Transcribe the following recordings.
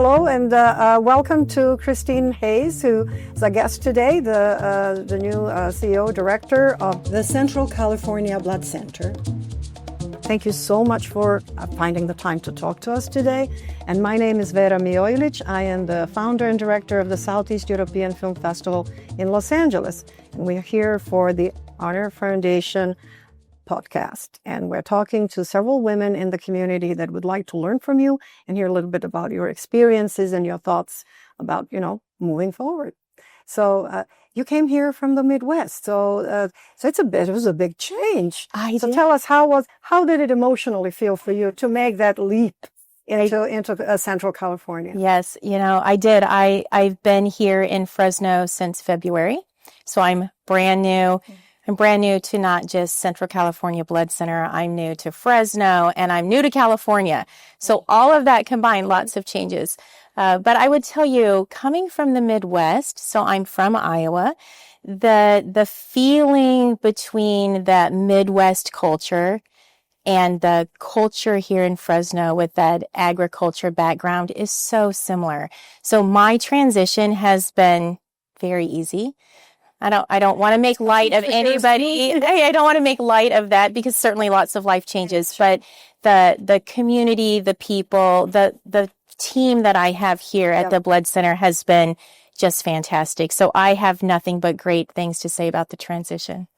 hello, and welcome to Christine Hayes, who is a guest today, the new CEO Director of the Central California Blood Center. Thank you so much for finding the time to talk to us today. And my name is Vera Mijojlic. I am the founder and director of the Southeast European Film Festival in Los Angeles. And we're here for the ONOR Foundation podcast. And we're talking to several women in the community that would like to learn from you and hear a little bit about your experiences and your thoughts about, moving forward. So you came here from the Midwest. So it was a big change. So tell us, how did it emotionally feel for you to make that leap into Central California? Yes, I did. I've been here in Fresno since February. So I'm brand new. I'm brand new to not just Central California Blood Center. I'm new to Fresno, and I'm new to California. So all of that combined, lots of changes. But I would tell you, coming from the Midwest, so I'm from Iowa, the feeling between that Midwest culture and the culture here in Fresno with that agriculture background is so similar. So my transition has been very easy. I don't want to make light of anybody. I don't want to make light of that because certainly lots of life changes, but the community, the people, the team that I have here at the Blood Center has been just fantastic. So I have nothing but great things to say about the transition.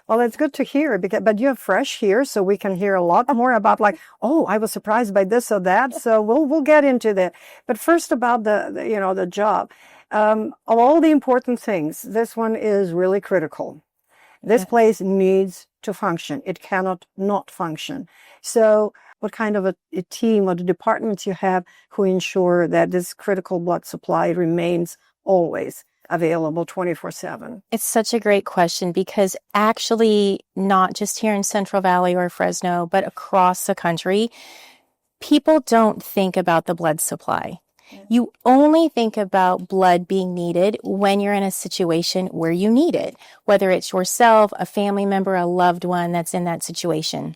Well, it's good to hear, but you're fresh here, so we can hear a lot more about I was surprised by this or that. So we'll get into that. But first about the job. Of all the important things, this one is really critical. This place needs to function. It cannot not function. So what kind of a team or the departments you have who ensure that this critical blood supply remains always available 24/7? It's such a great question because actually not just here in Central Valley or Fresno, but across the country, people don't think about the blood supply. You only think about blood being needed when you're in a situation where you need it, whether it's yourself, a family member, a loved one that's in that situation.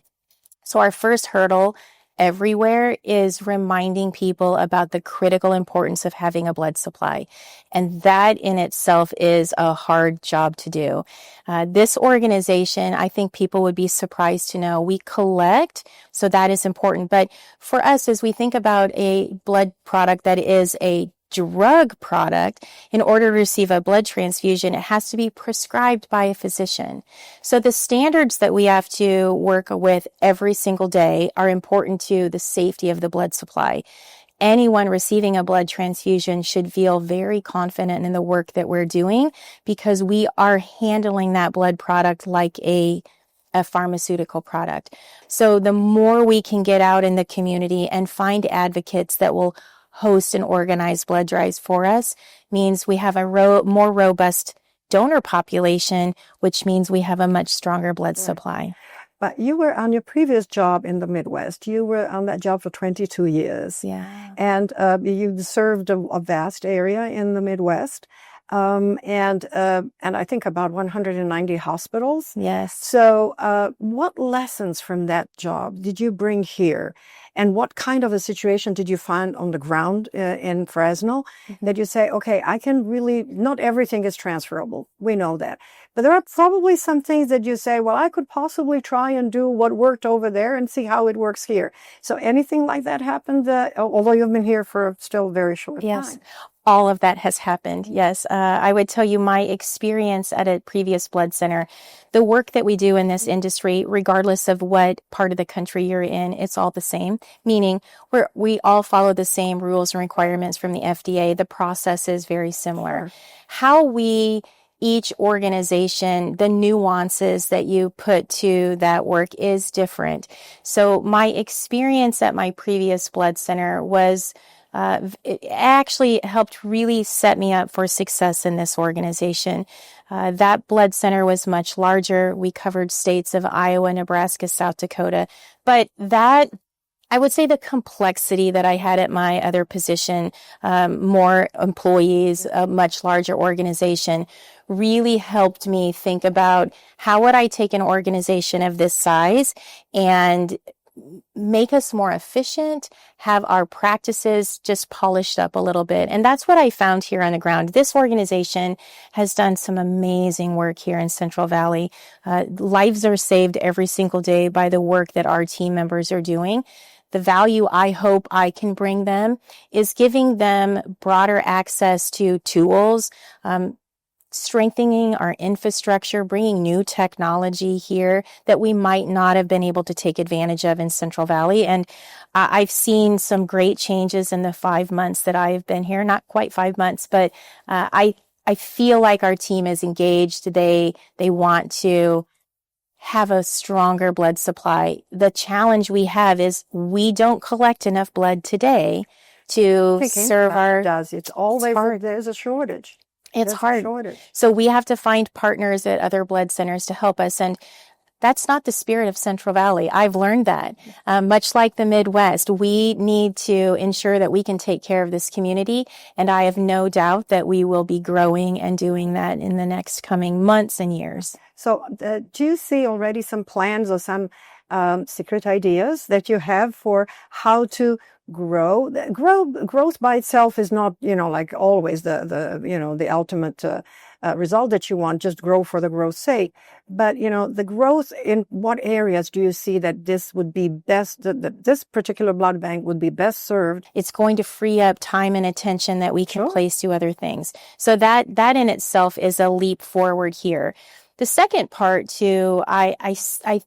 So our first hurdle everywhere is reminding people about the critical importance of having a blood supply. And that in itself is a hard job to do. This organization, I think people would be surprised to know we collect, so that is important. But for us, as we think about a blood product that is a drug product, in order to receive a blood transfusion, it has to be prescribed by a physician. So the standards that we have to work with every single day are important to the safety of the blood supply. Anyone receiving a blood transfusion should feel very confident in the work that we're doing because we are handling that blood product like a pharmaceutical product. So the more we can get out in the community and find advocates that will host and organize blood drives for us means we have a more robust donor population, which means we have a much stronger blood supply. But you were on your previous job in the Midwest. You were on that job for 22 years. Yeah. And you served a vast area in the Midwest. And I think about 190 hospitals. Yes. So what lessons from that job did you bring here? And what kind of a situation did you find on the ground in Fresno that you say, okay, I can really, not everything is transferable. We know that. But there are probably some things that you say, well, I could possibly try and do what worked over there and see how it works here. So anything like that happened, although you've been here for still a very short time? All of that has happened. Yes. I would tell you my experience at a previous blood center, the work that we do in this industry, regardless of what part of the country you're in, it's all the same, meaning we all follow the same rules and requirements from the FDA. The process is very similar. How each organization, the nuances that you put to that work is different. So my experience at my previous blood center was it actually helped really set me up for success in this organization. That blood center was much larger. We covered states of Iowa, Nebraska, South Dakota. But that, I would say the complexity that I had at my other position, more employees, a much larger organization, really helped me think about how would I take an organization of this size and make us more efficient, have our practices just polished up a little bit. And that's what I found here on the ground. This organization has done some amazing work here in Central Valley. Lives are saved every single day by the work that our team members are doing. The value I hope I can bring them is giving them broader access to tools, strengthening our infrastructure, bringing new technology here that we might not have been able to take advantage of in Central Valley. And I've seen some great changes in the 5 months that I've been here. Not quite 5 months, but I feel like our team is engaged. They want to have a stronger blood supply. The challenge we have is we don't collect enough blood today to serve our... It's always hard. There's a shortage. It's hard. So we have to find partners at other blood centers to help us. And that's not the spirit of Central Valley. I've learned that. Much like the Midwest, we need to ensure that we can take care of this community. And I have no doubt that we will be growing and doing that in the next coming months and years. So do you see already some plans or some secret ideas that you have for how to grow? Growth by itself is not, like always the ultimate result that you want, just grow for the growth's sake. But, the growth, in what areas do you see that this would be best, that this particular blood bank would be best served? It's going to free up time and attention that we can place to other things. So that in itself is a leap forward here. The second part, too, I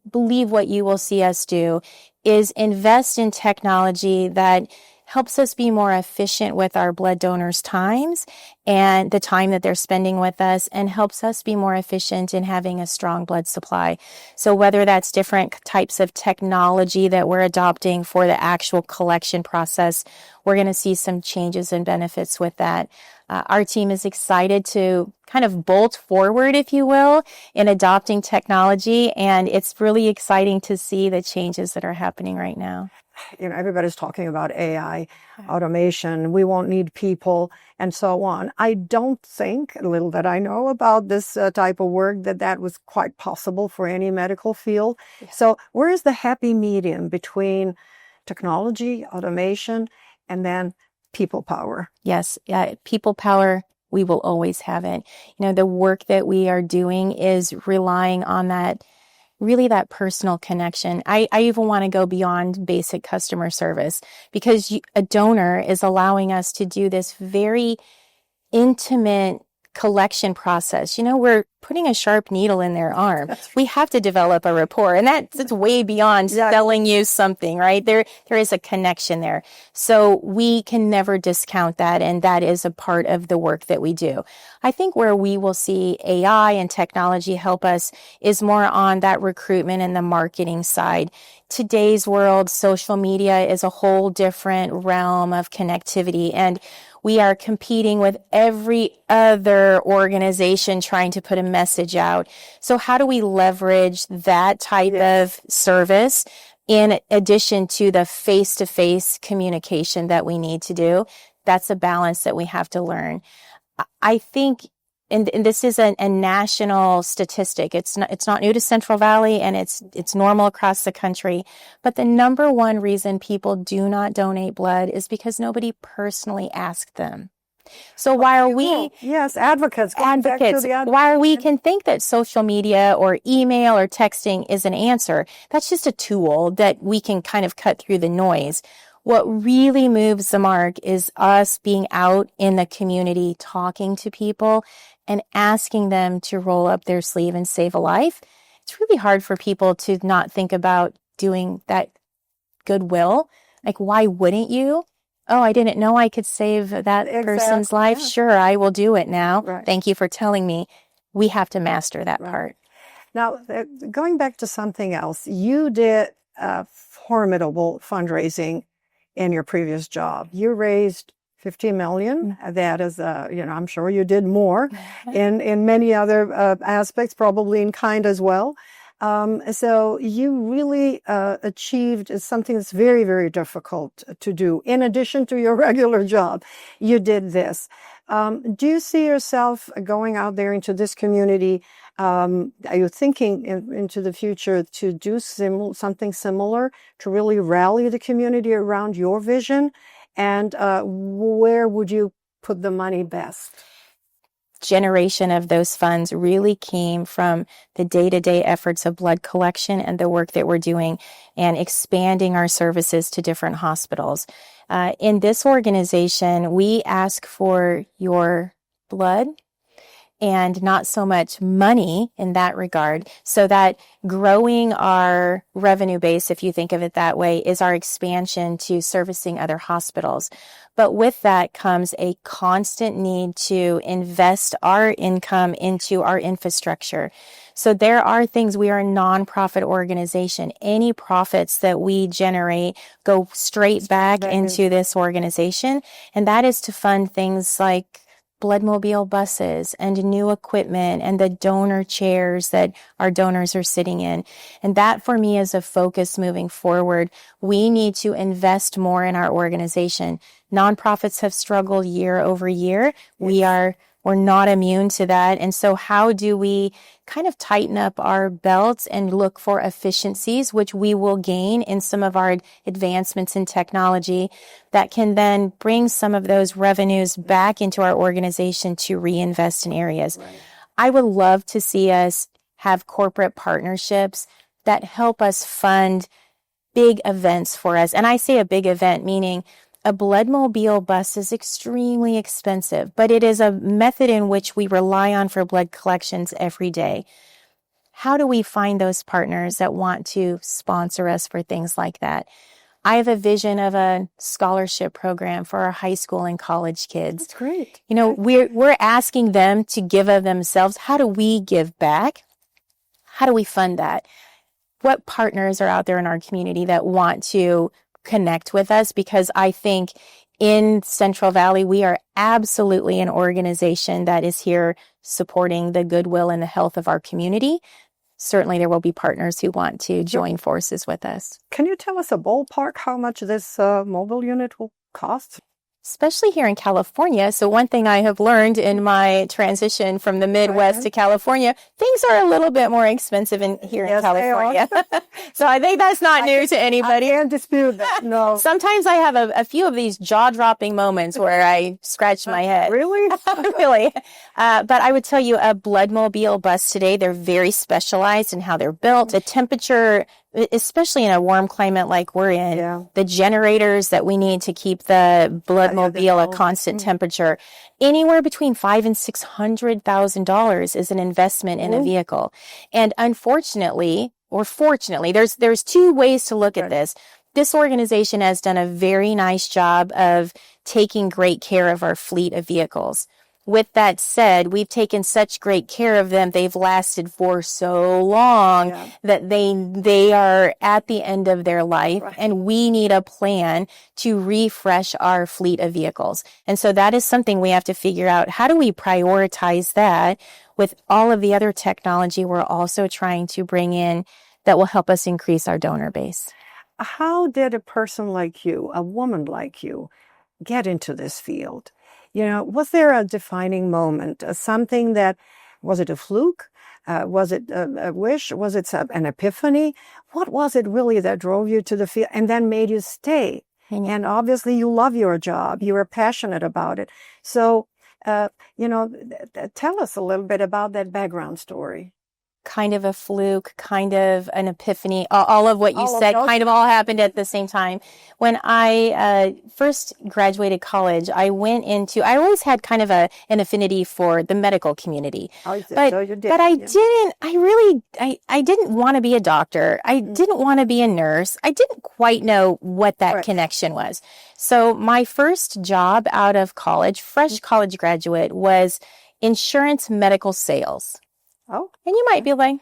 believe what you will see us do is invest in technology that helps us be more efficient with our blood donors' times and the time that they're spending with us, and helps us be more efficient in having a strong blood supply. So whether that's different types of technology that we're adopting for the actual collection process, we're going to see some changes and benefits with that. Our team is excited to kind of bolt forward, if you will, in adopting technology, and it's really exciting to see the changes that are happening right now. Everybody's talking about AI, automation, we won't need people, and so on. I don't think, a little that I know about this type of work, that was quite possible for any medical field. Yes. So where is the happy medium between technology, automation, and then people power? Yes, people power, we will always have it. The work that we are doing is relying on that personal connection. I even want to go beyond basic customer service, because a donor is allowing us to do this very intimate collection process. We're putting a sharp needle in their arm. We have to develop a rapport, and that's way beyond selling you something, right? There is a connection there. So we can never discount that, and that is a part of the work that we do. I think where we will see AI and technology help us is more on that recruitment and the marketing side. Today's world, social media is a whole different realm of connectivity, and we are competing with every other organization trying to put a message out. So how do we leverage that type of service in addition to the face-to-face communication that we need to do? That's a balance that we have to learn. I think, and this is a national statistic. It's not new to Central Valley, and it's normal across the country. But the number one reason people do not donate blood is because nobody personally asked them. So while advocates, while we can think that social media or email or texting is an answer, that's just a tool that we can kind of cut through the noise. What really moves the mark is us being out in the community, talking to people and asking them to roll up their sleeve and save a life. It's really hard for people to not think about doing that goodwill. Like, why wouldn't you? Oh, I didn't know I could save that person's life. Yeah. Sure, I will do it now. Right. Thank you for telling me. We have to master that part. Now, going back to something else, you did formidable fundraising in your previous job. You raised $50 million. That is, I'm sure you did more in many other aspects, probably in kind as well. So you really achieved something that's very, very difficult to do. In addition to your regular job, you did this. Do you see yourself going out there into this community? Are you thinking into the future to do something similar to really rally the community around your vision? And where would you put the money best? Generation of those funds really came from the day-to-day efforts of blood collection and the work that we're doing and expanding our services to different hospitals. In this organization, we ask for your blood and not so much money in that regard, so that growing our revenue base, if you think of it that way, is our expansion to servicing other hospitals. But with that comes a constant need to invest our income into our infrastructure. So there are things, we are a nonprofit organization. Any profits that we generate go straight back into this organization, and that is to fund things like bloodmobile buses and new equipment and the donor chairs that our donors are sitting in. And that for me is a focus moving forward. We need to invest more in our organization. Nonprofits have struggled year over year. We're not immune to that. And so how do we kind of tighten up our belts and look for efficiencies, which we will gain in some of our advancements in technology that can then bring some of those revenues back into our organization to reinvest in areas. Right. I would love to see us have corporate partnerships that help us fund big events for us. And I say a big event, meaning a bloodmobile bus is extremely expensive, but it is a method in which we rely on for blood collections every day. How do we find those partners that want to sponsor us for things like that? I have a vision of a scholarship program for our high school and college kids. That's great. You know, we're asking them to give of themselves. How do we give back? How do we fund that? What partners are out there in our community that want to connect with us? Because I think in Central Valley, we are absolutely an organization that is here supporting the goodwill and the health of our community. Certainly there will be partners who want to join forces with us. Can you tell us a ballpark how much this mobile unit will cost? Especially here in California. So one thing I have learned in my transition from the Midwest to California, things are a little bit more expensive here in California. So I think that's not new to anybody. I can't dispute that, no. Sometimes I have a few of these jaw-dropping moments where I scratch my head. Really? Really. But I would tell you, a bloodmobile bus today, they're very specialized in how they're built. The temperature, especially in a warm climate like we're in, the generators that we need to keep the bloodmobile a constant temperature, anywhere between $500,000 and $600,000 is an investment in a vehicle. And unfortunately, or fortunately, there's two ways to look at this. This organization has done a very nice job of taking great care of our fleet of vehicles. With that said, we've taken such great care of them. They've lasted for so long that they are at the end of their life, and we need a plan to refresh our fleet of vehicles. And so that is something we have to figure out. How do we prioritize that with all of the other technology we're also trying to bring in that will help us increase our donor base? How did a person like you, a woman like you, get into this field? You know, was there a defining moment, something that, was it a fluke? Was it a wish? Was it an epiphany? What was it really that drove you to the field and then made you stay? And obviously you love your job. You are passionate about it. So, tell us a little bit about that background story. Kind of a fluke, kind of an epiphany, all of what you said kind of all happened at the same time. When I first graduated college, I always had kind of an affinity for the medical community. But I didn't want to be a doctor. I didn't want to be a nurse. I didn't quite know what that connection was. So my first job out of college, fresh college graduate, was insurance medical sales. Oh. And you might be like,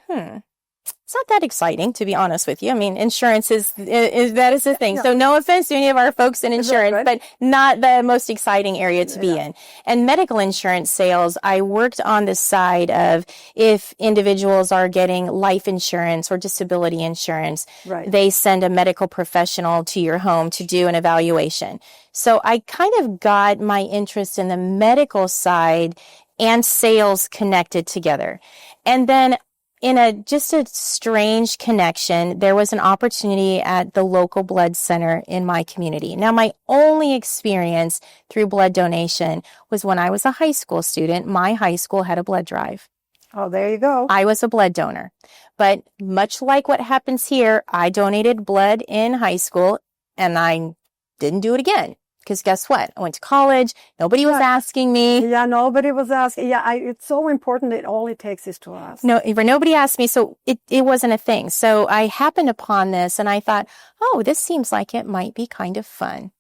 it's not that exciting, to be honest with you. I mean, insurance is the thing. Yeah. So no offense to any of our folks in insurance, right? but not the most exciting area to be in. And medical insurance sales, I worked on the side of if individuals are getting life insurance or disability insurance, Right. they send a medical professional to your home to do an evaluation. So I kind of got my interest in the medical side and sales connected together. And then in just a strange connection, there was an opportunity at the local blood center in my community. Now, my only experience through blood donation was when I was a high school student. My high school had a blood drive. Oh, there you go. I was a blood donor. But much like what happens here, I donated blood in high school and I didn't do it again. Because guess what? I went to college. Nobody was asking me. Yeah, nobody was asking. Yeah, it's so important that all it takes is to ask. No, nobody asked me. So it wasn't a thing. So I happened upon this and I thought, oh, this seems like it might be kind of fun.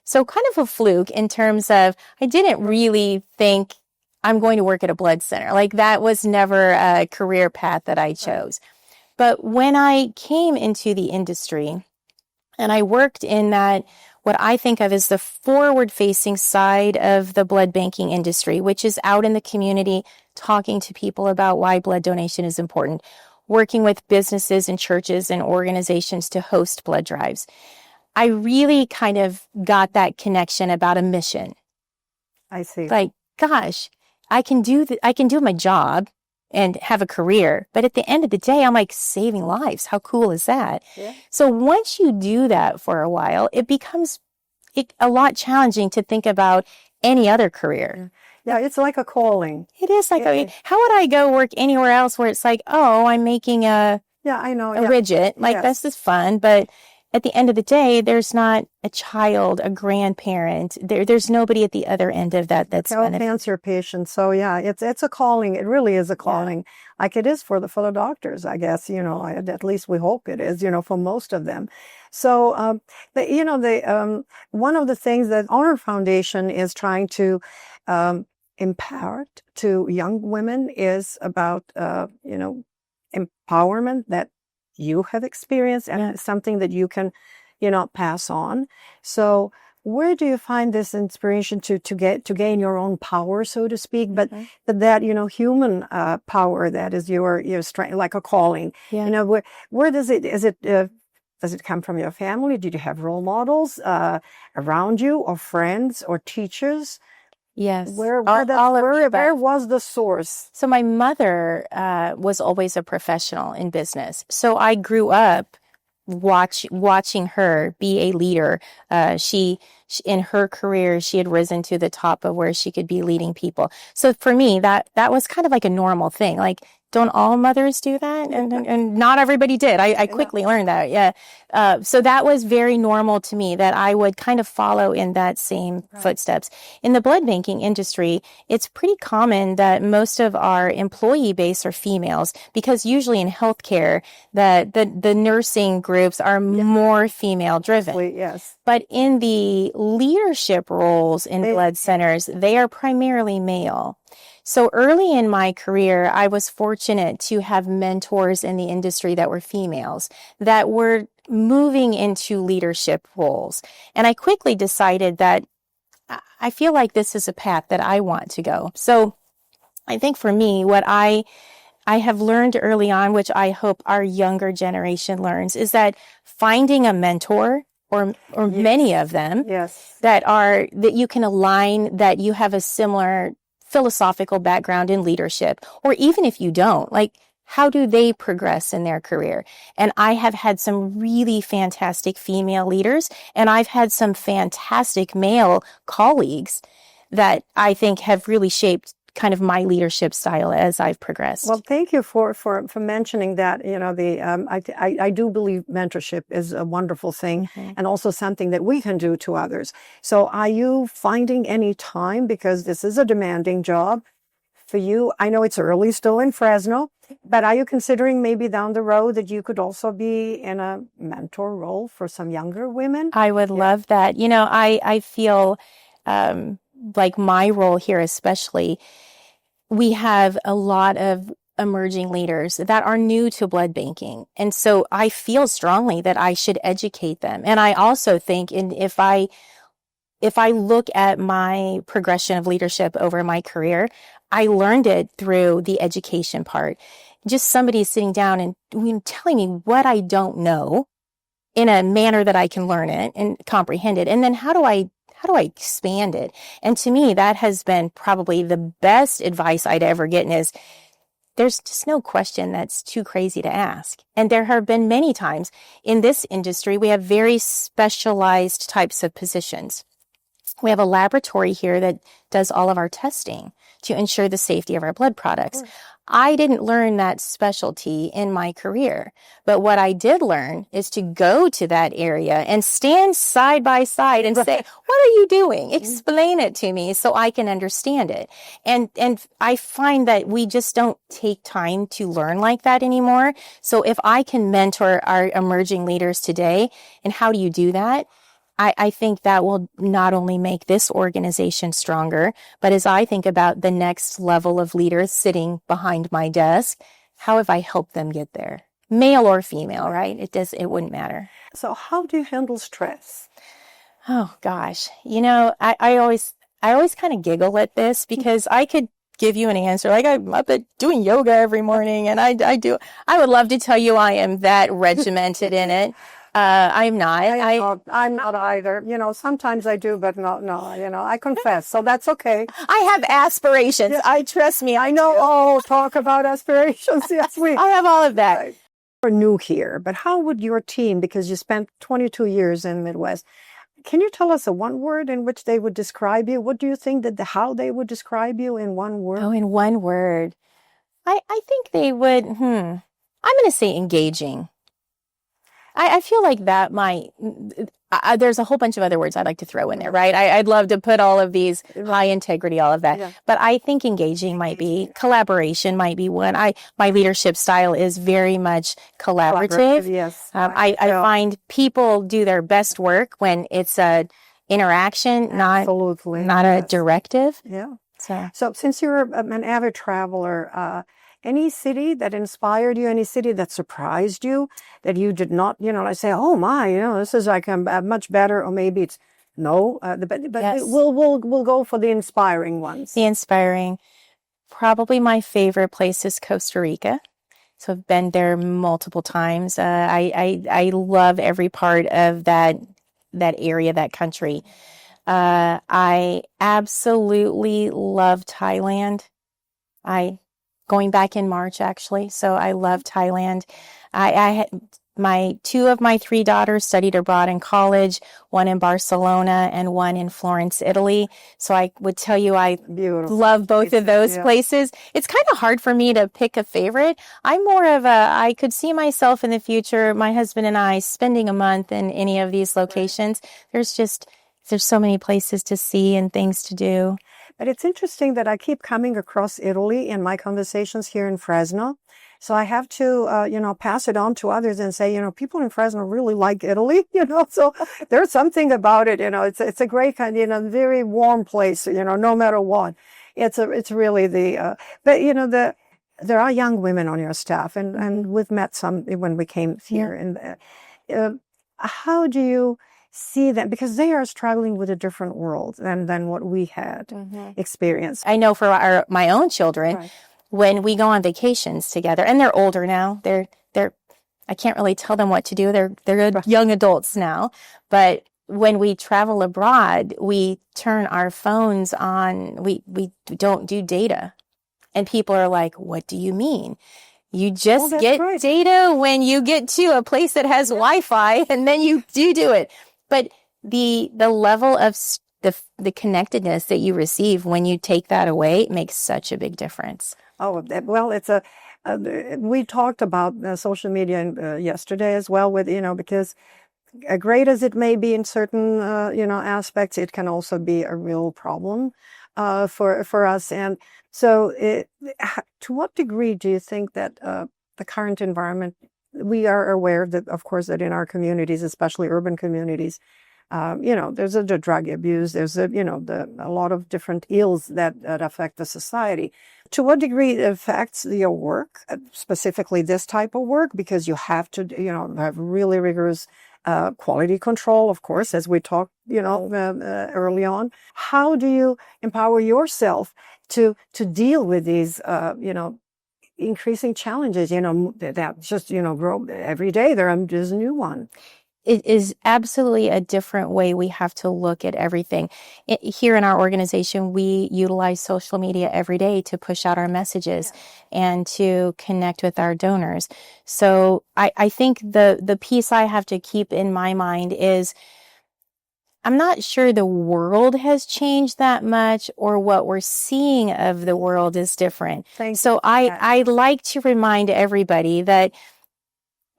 So kind of a fluke in terms of I didn't really think I'm going to work at a blood center. Like that was never a career path that I chose. But when I came into the industry and I worked in that, what I think of as the forward-facing side of the blood banking industry, which is out in the community, talking to people about why blood donation is important, working with businesses and churches and organizations to host blood drives. I really kind of got that connection about a mission. I see. Like, gosh, I can do my job and have a career. But at the end of the day, I'm like saving lives. How cool is that? Yeah. So once you do that for a while, it becomes a lot challenging to think about any other career. Yeah, it's like a calling. It is like, how would I go work anywhere else where it's like, oh, I'm making a widget. Like, this is fun. But at the end of the day, there's not a child, a grandparent. There's nobody at the other end of that that's cancer patient. So yeah, it's a calling. It really is a calling. Like it is for the doctors, I guess. At least we hope it is. For most of them. So one of the things that ONOR Foundation is trying to impart to young women is about empowerment that you have experienced and something that you can, pass on. So where do you find this inspiration to gain your own power, so to speak, but that, human power that is your strength, like a calling, where does it come from your family? Did you have role models, around you or friends or teachers? Yes. Where was the source? So my mother was always a professional in business. So I grew up watching her be a leader. She in her career, she had risen to the top of where she could be leading people. So for me, that was kind of like a normal thing. Like, don't all mothers do that? And not everybody did. I quickly learned that. Yeah. So that was very normal to me that I would kind of follow in that same footsteps. In the blood banking industry, it's pretty common that most of our employee base are females because usually in healthcare, the nursing groups are more female driven. Yes. But in the leadership roles in blood centers, they are primarily male. So early in my career, I was fortunate to have mentors in the industry that were females that were moving into leadership roles. And I quickly decided that I feel like this is a path that I want to go. So I think for me, what I have learned early on, which I hope our younger generation learns, is that finding a mentor or many of them that you can align, that you have a similar philosophical background in leadership, or even if you don't, like, how do they progress in their career? And I have had some really fantastic female leaders, and I've had some fantastic male colleagues that I think have really shaped kind of my leadership style as I've progressed. Well, thank you for mentioning that. I do believe mentorship is a wonderful thing and also something that we can do to others. So are you finding any time, because this is a demanding job for you? I know it's early still in Fresno, but are you considering maybe down the road that you could also be in a mentor role for some younger women? I would love that. I feel like my role here especially, we have a lot of emerging leaders that are new to blood banking. And so I feel strongly that I should educate them. And I also think if I look at my progression of leadership over my career, I learned it through the education part. Just somebody sitting down and telling me what I don't know in a manner that I can learn it and comprehend it. And then how do I expand it? And to me, that has been probably the best advice I'd ever gotten is there's just no question that's too crazy to ask. And there have been many times in this industry, we have very specialized types of positions. We have a laboratory here that does all of our testing to ensure the safety of our blood products. Sure. I didn't learn that specialty in my career, but what I did learn is to go to that area and stand side by side and say, what are you doing? Explain it to me so I can understand it. And I find that we just don't take time to learn like that anymore. So if I can mentor our emerging leaders today, and how do you do that? I think that will not only make this organization stronger, but as I think about the next level of leaders sitting behind my desk, how have I helped them get there? Male or female, right? It wouldn't matter. So how do you handle stress? Oh gosh. I always kind of giggle at this because I could give you an answer. Like I'm up at doing yoga every morning and I would love to tell you I am that regimented in it. I'm not. I'm not either. Sometimes I do, but no, I confess. So that's okay. I have aspirations. Yeah. Trust me. I know. Oh, talk about aspirations. Yes, I have all of that. You're new here, but how would your team, because you spent 22 years in the Midwest, can you tell us one word in which they would describe you? What do you think how they would describe you in one word? Oh, in one word. I think they would, I'm going to say engaging. I feel like that there's a whole bunch of other words I'd like to throw in there, right? I'd love to put all of these, high integrity, all of that. Yeah. But I think engaging might be, collaboration might be one. My leadership style is very much collaborative. Yes. I find people do their best work when it's a interaction, not a directive. Yeah. So since you're an avid traveler, any city that inspired you, any city that surprised you, that you did not, I say, oh my, this is like much better, or maybe it's no, but yes. We'll go for the inspiring ones. The inspiring, probably my favorite place is Costa Rica. So I've been there multiple times. I love every part of that area, that country. I absolutely love Thailand. Going back in March, actually. So I love Thailand. I had two of my three daughters studied abroad in college, one in Barcelona and one in Florence, Italy. So I would tell you I love both of those places. It's kind of hard for me to pick a favorite. I'm more of I could see myself in the future, my husband and I, spending a month in any of these locations. There's so many places to see and things to do. But it's interesting that I keep coming across Italy in my conversations here in Fresno. So I have to, pass it on to others and say, people in Fresno really like Italy, so there's something about it, it's a great kind, very warm place, no matter what. It's really but there are young women on your staff and we've met some when we came here. Yeah. And how do you see them, because they are struggling with a different world than what we had experienced. I know for my own children, right, when we go on vacations together, and they're older now, they're I can't really tell them what to do. They're young adults now, but when we travel abroad, we turn our phones on. We don't do data, and people are like, "What do you mean?" You just get data when you get to a place that has Wi-Fi, and then you do it. But the level of the connectedness that you receive when you take that away makes such a big difference. Oh, well, it's we talked about social media yesterday as well with, because great as it may be in certain, aspects, it can also be a real problem for us. And so to what degree do you think that the current environment, we are aware that, of course, that in our communities, especially urban communities, there's the drug abuse, there's a lot of different ills that affect the society. To what degree it affects your work, specifically this type of work, because you have to, have really rigorous quality control, of course, as we talked, early on. How do you empower yourself to deal with these, increasing challenges, that just, grow every day? There's a new one. It is absolutely a different way we have to look at everything. Here in our organization, we utilize social media every day to push out our messages and to connect with our donors. So I think the piece I have to keep in my mind is I'm not sure the world has changed that much, or what we're seeing of the world is different. So I like to remind everybody that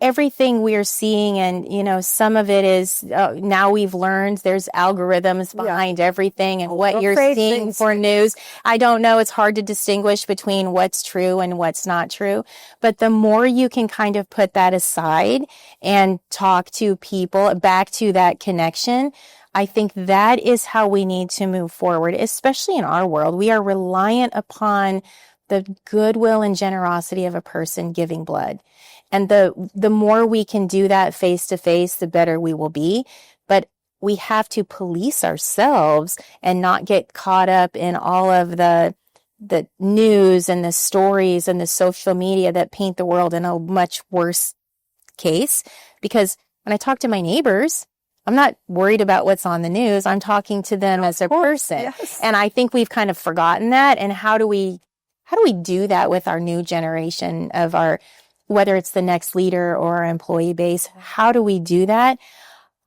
everything we are seeing, and some of it is now we've learned there's algorithms behind everything, and what you're seeing for news, I don't know, it's hard to distinguish between what's true and what's not true. But the more you can kind of put that aside and talk to people, back to that connection, I think that is how we need to move forward, especially in our world. We are reliant upon the goodwill and generosity of a person giving blood. And the more we can do that face to face, the better we will be. But we have to police ourselves and not get caught up in all of the news and the stories and the social media that paint the world in a much worse case. Because when I talk to my neighbors, I'm not worried about what's on the news. I'm talking to them as a person. Yes. And I think we've kind of forgotten that. And how do we do that with our new generation of whether it's the next leader or our employee base? How do we do that?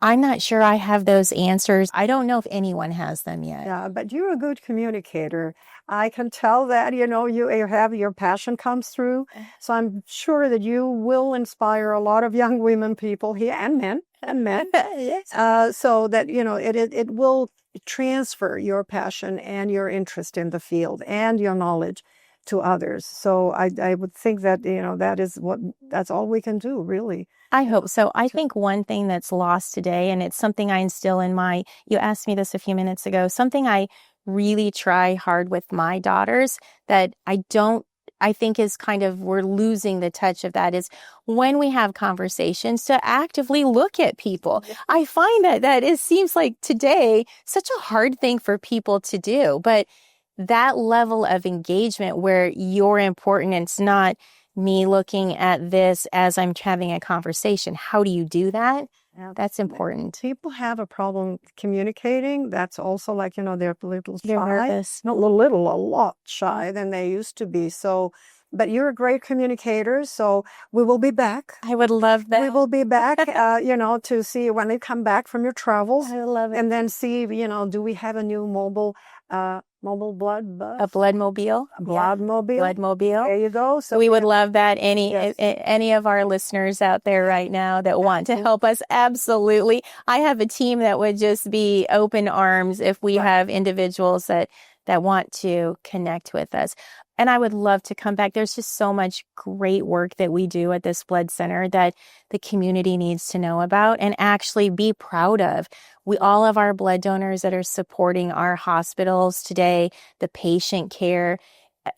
I'm not sure I have those answers. I don't know if anyone has them yet. Yeah, but you're a good communicator. I can tell that, you have your passion comes through. So I'm sure that you will inspire a lot of young women, people here, and men. Yes. So that, it will transfer your passion and your interest in the field and your knowledge to others. So I would think that, that's all we can do, really. I hope so. I think one thing that's lost today, and it's something I instill you asked me this a few minutes ago, something I really try hard with my daughters that I think is kind of, we're losing the touch of that, is when we have conversations to actively look at people. I find that it seems like today such a hard thing for people to do, but that level of engagement where you're important, and it's not me looking at this as I'm having a conversation. How do you do that? That's important. People have a problem communicating. That's also like, they're a little shy. They're nervous. Not a little, a lot shy than they used to be. So, but you're a great communicator. So we will be back. I would love that. We will be back, to see when they come back from your travels. I love it. And then see, do we have a new mobile blood bus? A blood mobile. Blood mobile. Blood mobile. There you go. So we would love that. Any of our listeners out there right now that want to help us, absolutely. I have a team that would just be open arms if we have individuals that want to connect with us. And I would love to come back. There's just so much great work that we do at this blood center that the community needs to know about and actually be proud of. All of our blood donors that are supporting our hospitals today, the patient care,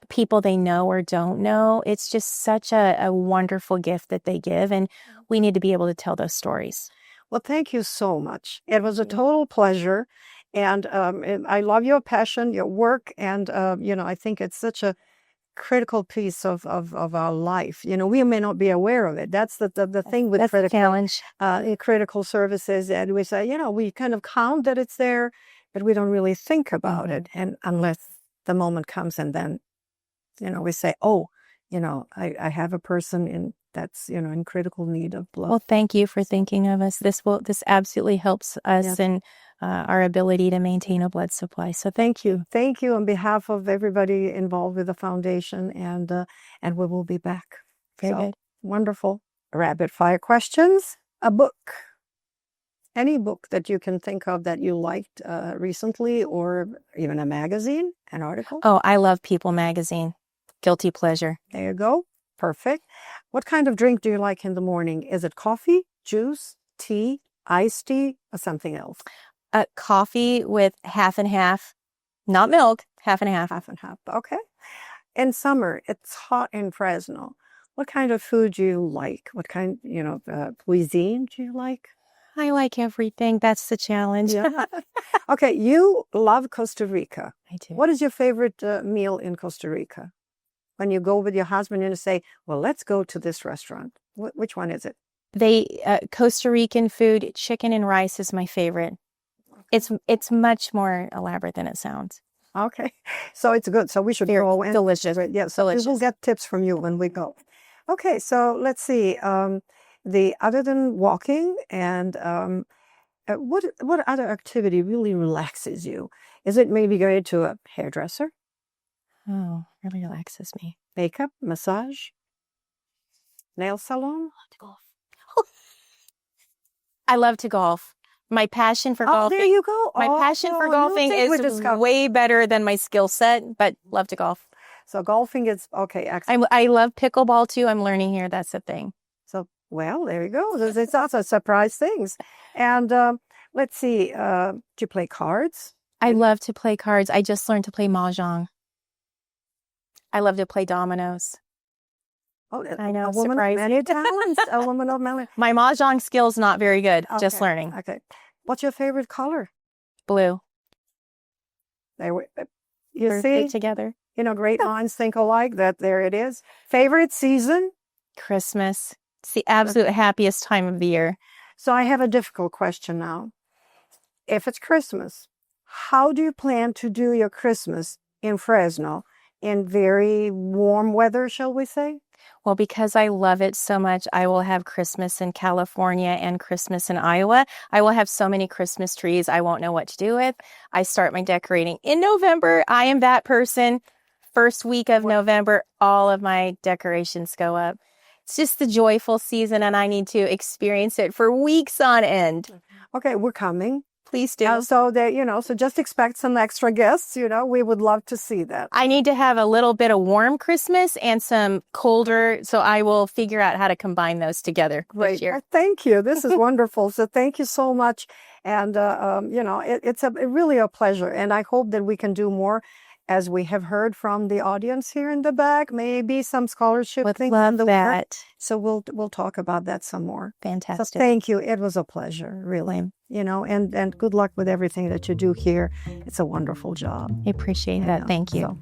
people they know or don't know, it's just such a wonderful gift that they give. And we need to be able to tell those stories. Well, thank you so much. It was a total pleasure. And I love your passion, your work. And, I think it's such a critical piece of our life. We may not be aware of it. That's the thing with the challenge. Critical services. And we say, we kind of count that it's there, but we don't really think about it. And unless the moment comes and then, we say, I have a person that's, in critical need of blood. Well, thank you for thinking of us. This absolutely helps us in our ability to maintain a blood supply. So thank you. Thank you on behalf of everybody involved with the foundation, and we will be back. Very good. Wonderful. Rapid fire questions. A book. Any book that you can think of that you liked recently, or even a magazine, an article? Oh, I love People magazine. Guilty pleasure. There you go. Perfect. What kind of drink do you like in the morning? Is it coffee, juice, tea, iced tea or something else? Coffee with half and half, not milk, half and half. Half and half. Okay. In summer, it's hot in Fresno. What kind of food do you like? What kind, cuisine do you like? I like everything. That's the challenge. Yeah. Okay, you love Costa Rica. I do. What is your favorite meal in Costa Rica? When you go with your husband and you say, well, let's go to this restaurant. Which one is it? Costa Rican food, chicken and rice is my favorite. It's much more elaborate than it sounds. Okay, so it's good. So we should Very go. And, delicious. Yes, so we Delicious. will get tips from you when we go. Okay, so let's see. Other than walking and what other activity really relaxes you? Is it maybe going to a hairdresser, Oh, really relaxes me. makeup, massage, nail salon? To golf. I love to golf. My passion for Oh, golfing. there you go. My passion for golfing is way better than my skill set, but love to golf. So golfing is okay. Excellent. I love pickleball too. I'm learning here. That's the thing. So well, there you go. It's also surprise things. And let's see. Do you play cards? I love to play cards. I just learned to play mahjong. I love to play dominoes. Oh, I know, a woman of surprising. many talents. A woman of many. My mahjong skill's not very good. Just Okay, learning. Okay. What's your favorite color? Blue. There we, you We're see, fit together. great minds think alike. There it is. Favorite season? Christmas. It's the absolute happiest time of the year. So I have a difficult question now. If it's Christmas, how do you plan to do your Christmas in Fresno in very warm weather, shall we say? Well, because I love it so much, I will have Christmas in California and Christmas in Iowa. I will have so many Christmas trees I won't know what to do with. I start my decorating in November. I am that person. First week of November, all of my decorations go up. It's just the joyful season, and I need to experience it for weeks on end. Okay, we're coming. Please do. So so just expect some extra guests. We would love to see that. I need to have a little bit of warm Christmas and some colder, so I will figure out how to combine those together this year. Thank you. This is wonderful. So thank you so much. And, it's really a pleasure. And I hope that we can do more, as we have heard from the audience here in the back, maybe some scholarship Would things love in the that. works. So we'll talk about that some more. Fantastic. So thank you. It was a pleasure, really. And good luck with everything that you do here. It's a wonderful job. I appreciate that. Thank you. So